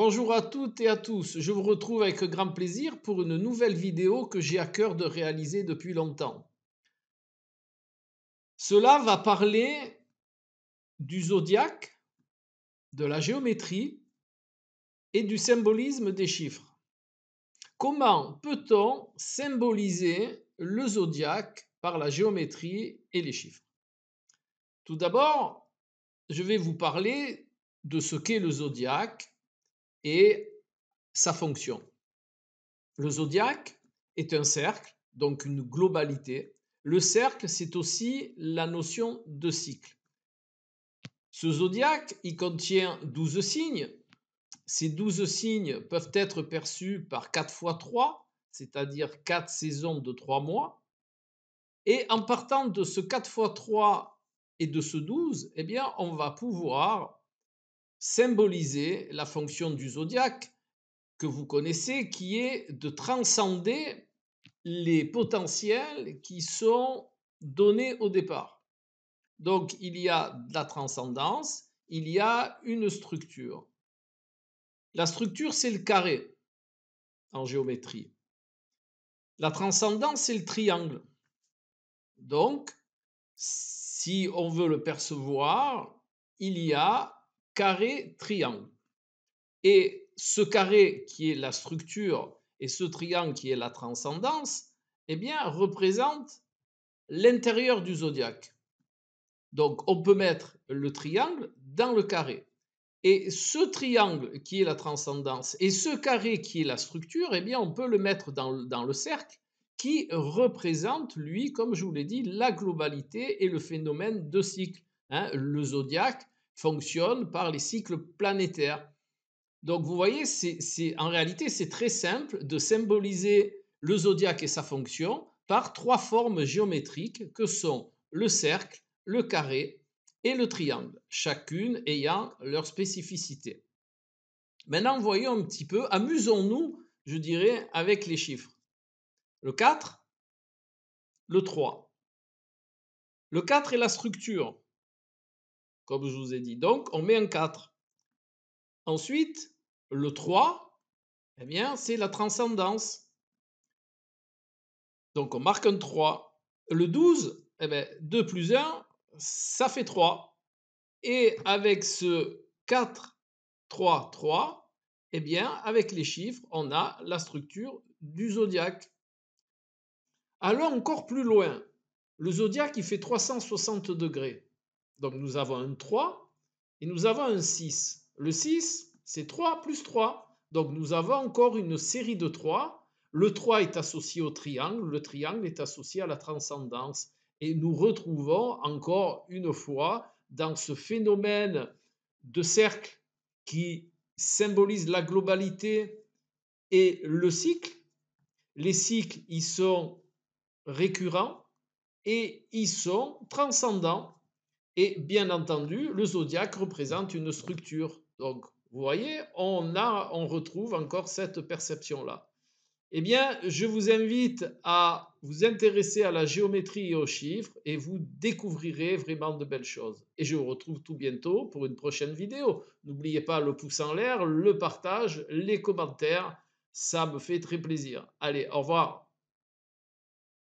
Bonjour à toutes et à tous, je vous retrouve avec grand plaisir pour une nouvelle vidéo que j'ai à cœur de réaliser depuis longtemps. Cela va parler du zodiaque, de la géométrie et du symbolisme des chiffres. Comment peut-on symboliser le zodiaque par la géométrie et les chiffres? Tout d'abord, je vais vous parler de ce qu'est le zodiaque et sa fonction. Le zodiaque est un cercle, donc une globalité. Le cercle, c'est aussi la notion de cycle. Ce zodiaque, il contient 12 signes. Ces 12 signes peuvent être perçus par 4 fois 3, c'est-à-dire 4 saisons de 3 mois. Et en partant de ce 4 fois 3 et de ce 12, eh bien, on va pouvoir symboliser la fonction du zodiaque que vous connaissez, qui est de transcender les potentiels qui sont donnés au départ. Donc, il y a de la transcendance, il y a une structure. La structure, c'est le carré en géométrie. La transcendance, c'est le triangle. Donc, si on veut le percevoir, il y a carré, triangle. Et ce carré qui est la structure et ce triangle qui est la transcendance, eh bien, représente l'intérieur du zodiaque. Donc, on peut mettre le triangle dans le carré. Et ce triangle qui est la transcendance et ce carré qui est la structure, eh bien, on peut le mettre dans le cercle qui représente, lui, comme je vous l'ai dit, la globalité et le phénomène de cycle. Le zodiaque fonctionne par les cycles planétaires. Donc, vous voyez, en réalité, c'est très simple de symboliser le zodiaque et sa fonction par 3 formes géométriques que sont le cercle, le carré et le triangle, chacune ayant leur spécificité. Maintenant, voyons un petit peu, amusons-nous, je dirais, avec les chiffres. Le 4, le 3. Le 4 est la structure, comme je vous ai dit. Donc, on met un 4. Ensuite, le 3, eh bien, c'est la transcendance. Donc, on marque un 3. Le 12, eh bien, 2 plus 1, ça fait 3. Et avec ce 4, 3, 3, eh bien, avec les chiffres, on a la structure du zodiaque. Allons encore plus loin. Le zodiaque, il fait 360 degrés. Donc, nous avons un 3 et nous avons un 6. Le 6, c'est 3 plus 3. Donc, nous avons encore une série de 3. Le 3 est associé au triangle. Le triangle est associé à la transcendance. Et nous retrouvons encore une fois dans ce phénomène de cercle qui symbolise la globalité et le cycle. Les cycles, ils sont récurrents et ils sont transcendants. Et bien entendu, le zodiaque représente une structure. Donc, vous voyez, on retrouve encore cette perception-là. Eh bien, je vous invite à vous intéresser à la géométrie et aux chiffres et vous découvrirez vraiment de belles choses. Et je vous retrouve tout bientôt pour une prochaine vidéo. N'oubliez pas le pouce en l'air, le partage, les commentaires. Ça me fait très plaisir. Allez, au revoir.